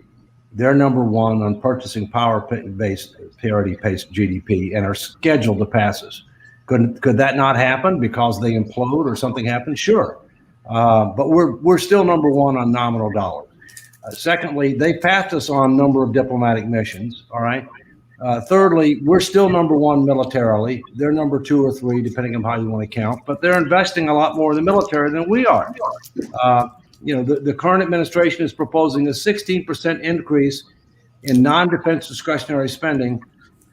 They're number one on purchasing power-based parity-based GDP and are scheduled to pass us. Could that not happen because they implode or something happens? Sure. But we're still number one on nominal dollars. Secondly, they passed us on number of diplomatic missions. All right. Thirdly, we're still number one militarily. They're number 2 or 3, depending on how you want to count. But they're investing a lot more in the military than we are. The current administration is proposing a 16% increase in non-defense discretionary spending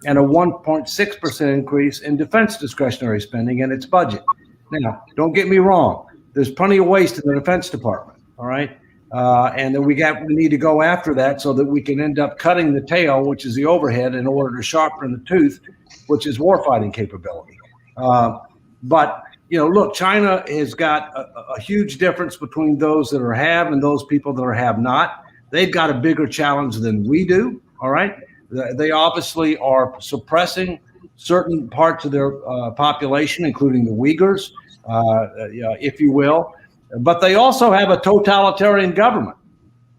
and a 1.6% increase in defense discretionary spending in its budget. Now, don't get me wrong. There's plenty of waste in the Defense Department. All right. And then we need to go after that so that we can end up cutting the tail, which is the overhead, in order to sharpen the tooth, which is warfighting capability. But look, China has got a huge difference between those that are have and those people that are have not. They've got a bigger challenge than we do. All right. They obviously are suppressing certain parts of their population, including the Uyghurs, if you will. But they also have a totalitarian government,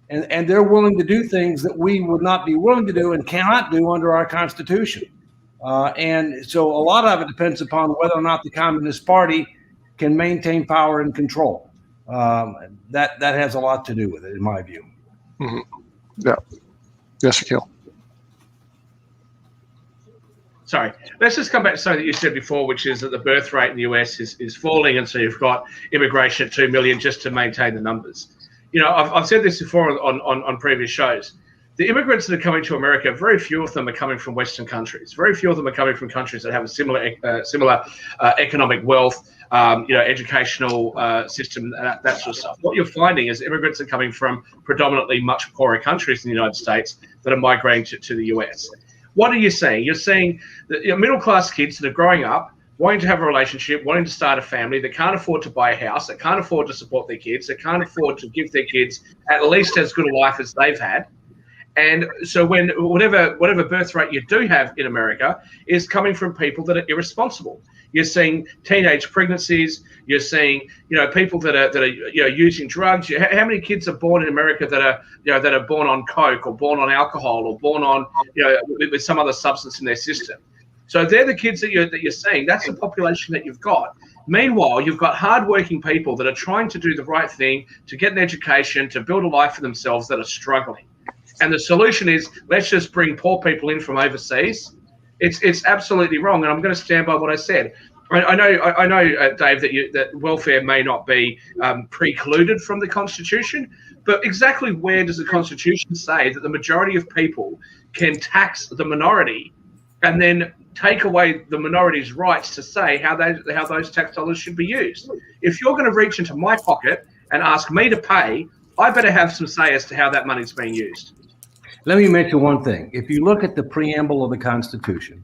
and they're willing to do things that we would not be willing to do and cannot do under our Constitution. And so a lot of it depends upon whether or not the Communist Party can maintain power and control. That has a lot to do with it, in my view. Mm-hmm. Yeah. Yes, Shaquille. Sorry, let's just come back to something that you said before, which is that the birth rate in the US is falling, and so you've got immigration at 2 million just to maintain the numbers. I've said this before on previous shows. The immigrants that are coming to America, very few of them are coming from Western countries. Very few of them are coming from countries that have a similar economic wealth, educational system, that sort of stuff. What you're finding is immigrants are coming from predominantly much poorer countries in the United States that are migrating to the US. What are you saying? You're saying that middle-class kids that are growing up, wanting to have a relationship, wanting to start a family, that can't afford to buy a house, that can't afford to support their kids, that can't afford to give their kids at least as good a life as they've had. And so when whatever birth rate you do have in America is coming from people that are irresponsible. You're seeing teenage pregnancies. You're seeing, people that are using drugs. How many kids are born in America that are born on coke or born on alcohol or born on with some other substance in their system? So they're the kids that you're seeing. That's the population that you've got. Meanwhile, you've got hardworking people that are trying to do the right thing, to get an education, to build a life for themselves, that are struggling. And the solution is, let's just bring poor people in from overseas. It's absolutely wrong, and I'm going to stand by what I said. I know, Dave, that welfare may not be precluded from the Constitution, but exactly where does the Constitution say that the majority of people can tax the minority, and then take away the minority's rights to say how those tax dollars should be used? If you're going to reach into my pocket and ask me to pay, I better have some say as to how that money's being used. Let me mention one thing. If you look at the preamble of the Constitution,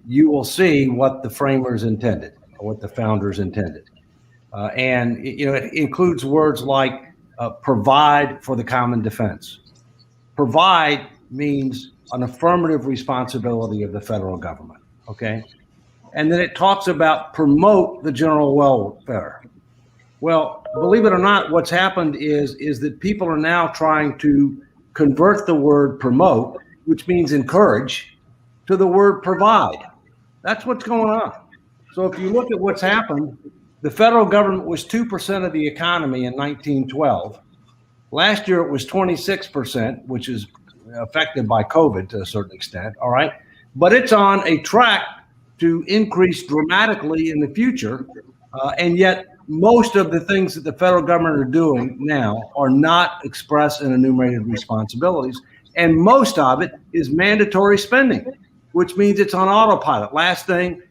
you will see what the framers intended, or what the founders intended. And it includes words like provide for the common defense. Provide means an affirmative responsibility of the federal government, okay? And then it talks about promote the general welfare. Well, believe it or not, what's happened is that people are now trying to convert the word promote, which means encourage, to the word provide. That's what's going on. So if you look at what's happened, the federal government was 2% of the economy in 1912. Last year it was 26%, which is affected by COVID to a certain extent, all right? But it's on a track to increase dramatically in the future, and yet most of the things that the federal government are doing now are not express and enumerated responsibilities, and most of it is mandatory spending, which means it's on autopilot. Last thing,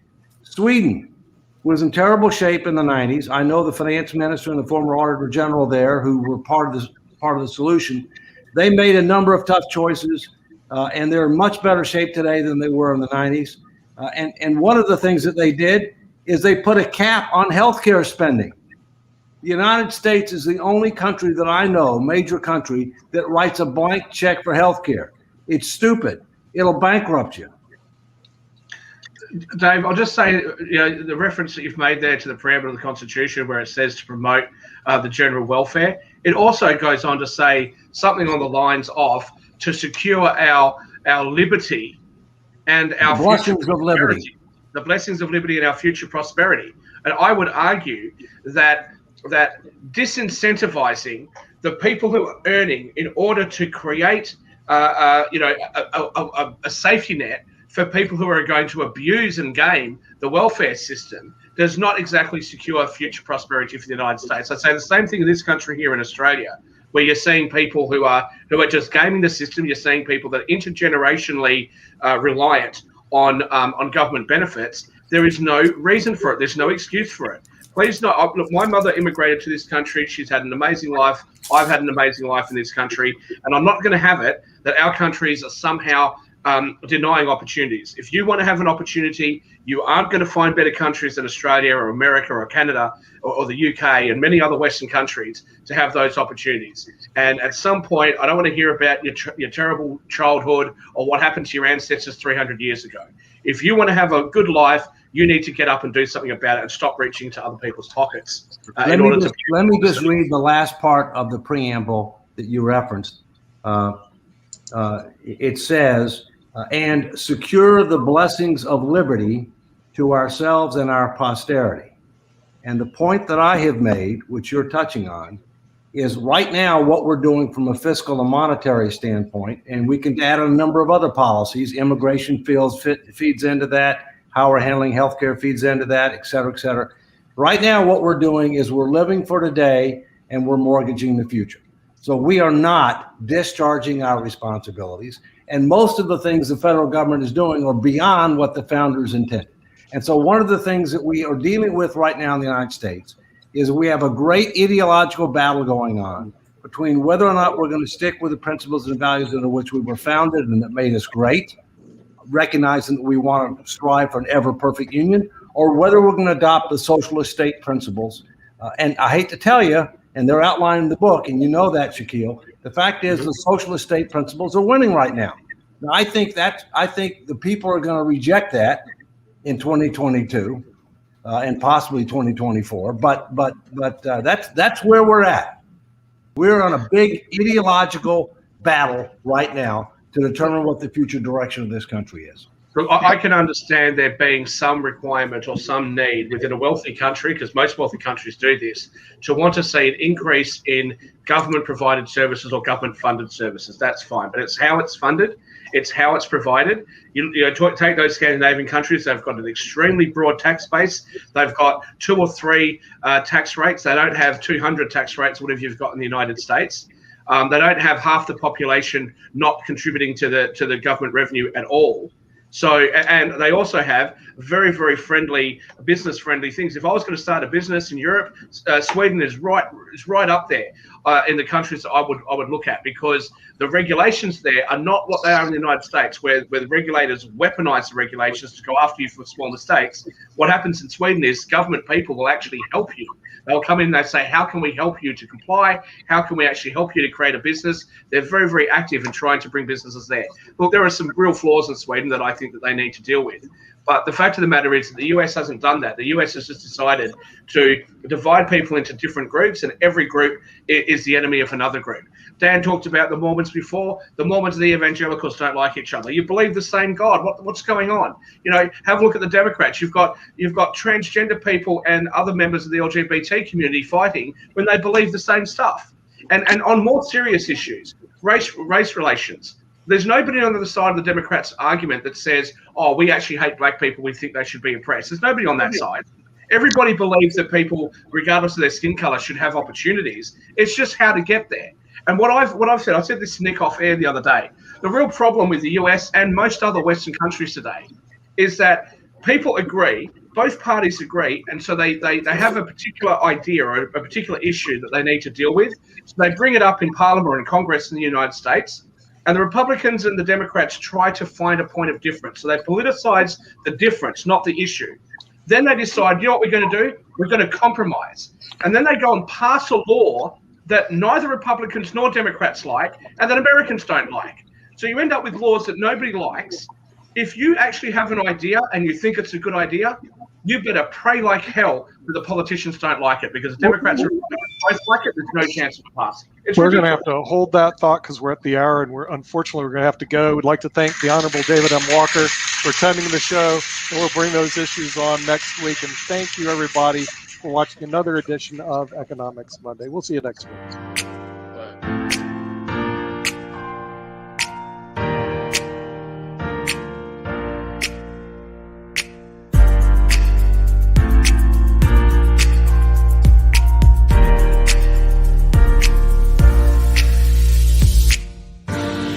Sweden was in terrible shape in the 90s. I know the finance minister and the former auditor general there, who were part of the solution. They made a number of tough choices, and they're in much better shape today than they were in the 90s. And one of the things that they did is they put a cap on healthcare spending. The United States is the only country that I know, major country, that writes a blank check for healthcare. It's stupid. It'll bankrupt you. Dave, I'll just say, the reference that you've made there to the preamble of the Constitution, where it says to promote the general welfare, it also goes on to say something on the lines of to secure our liberty and our blessings of liberty. The blessings of liberty and our future prosperity. And I would argue that disincentivizing the people who are earning in order to create a safety net for people who are going to abuse and game the welfare system does not exactly secure future prosperity for the United States. I'd say the same thing in this country here in Australia, where you're seeing people who are just gaming the system. You're seeing people that are intergenerationally reliant on government benefits. There is no reason for it. There's no excuse for it. Please not. Look, my mother immigrated to this country. She's had an amazing life. I've had an amazing life in this country, and I'm not going to have it that our countries are somehow denying opportunities. If you want to have an opportunity, you aren't going to find better countries than Australia or America or Canada or the UK and many other Western countries to have those opportunities. And at some point, I don't want to hear about your terrible childhood or what happened to your ancestors 300 years ago. If you want to have a good life, you need to get up and do something about it and stop reaching to other people's pockets. Let me just read the last part of the preamble that you referenced. It says, and secure the blessings of liberty to ourselves and our posterity. And the point that I have made, which you're touching on, is right now what we're doing from a fiscal and monetary standpoint, and we can add a number of other policies. Immigration feeds into that. How we're handling healthcare feeds into that, et cetera, et cetera. Right now, what we're doing is we're living for today and we're mortgaging the future. So we are not discharging our responsibilities. And most of the things the federal government is doing are beyond what the founders intended. And so one of the things that we are dealing with right now in the United States is we have a great ideological battle going on between whether or not we're going to stick with the principles and values under which we were founded and that made us great, recognizing that we want to strive for an ever-perfect union, or whether we're going to adopt the socialist state principles. And I hate to tell you, and they're outlined in the book, and you know that, Shaquille, The fact is, the socialist state principles are winning right now. Now, I think the people are going to reject that in 2022 and possibly 2024. But that's where we're at. We're on a big ideological battle right now to determine what the future direction of this country is. Look, I can understand there being some requirement or some need within a wealthy country, because most wealthy countries do this, to want to see an increase in government-provided services or government-funded services. That's fine, but it's how it's funded, it's how it's provided. Take those Scandinavian countries; they've got an extremely broad tax base. They've got 2 or 3 tax rates. They don't have 200 tax rates, whatever you've got in the United States. They don't have half the population not contributing to the government revenue at all. So, and they also have very, very friendly, business-friendly things. If I was going to start a business in Europe, Sweden is right up there in the countries that I would look at, because the regulations there are not what they are in the United States, where the regulators weaponize the regulations to go after you for small mistakes. What happens in Sweden is government people will actually help you. They'll come in and they say, how can we help you to comply? How can we actually help you to create a business? They're very, very active in trying to bring businesses there. Look, there are some real flaws in Sweden that I think that they need to deal with. But the fact of the matter is that the US hasn't done that. The US has just decided to divide people into different groups, and every group is the enemy of another group. Dan talked about the Mormons before. The Mormons and the evangelicals don't like each other. You believe the same God. What's going on? Have a look at the Democrats. You've got transgender people and other members of the LGBT community fighting when they believe the same stuff. And on more serious issues, race relations. There's nobody on the other side of the Democrats' argument that says, oh, we actually hate black people, we think they should be oppressed. There's nobody on that side. Everybody believes that people, regardless of their skin color, should have opportunities. It's just how to get there. And what I've said, I said this to Nick off air the other day, the real problem with the US and most other Western countries today is that people agree, both parties agree, and so they have a particular idea or a particular issue that they need to deal with. So they bring it up in Parliament or in Congress in the United States. And the Republicans and the Democrats try to find a point of difference. So they politicize the difference, not the issue. Then they decide, you know what we're going to do? We're going to compromise. And then they go and pass a law that neither Republicans nor Democrats like, and that Americans don't like. So you end up with laws that nobody likes. If you actually have an idea and you think it's a good idea, you better pray like hell that the politicians don't like it, because the Democrats are both like it. There's no chance of passing. We're going to have to hold that thought because we're at the hour, and unfortunately we're going to have to go. We'd like to thank the Honorable David M. Walker for attending the show, and we'll bring those issues on next week. And thank you, everybody, for watching another edition of Economics Monday. We'll see you next week.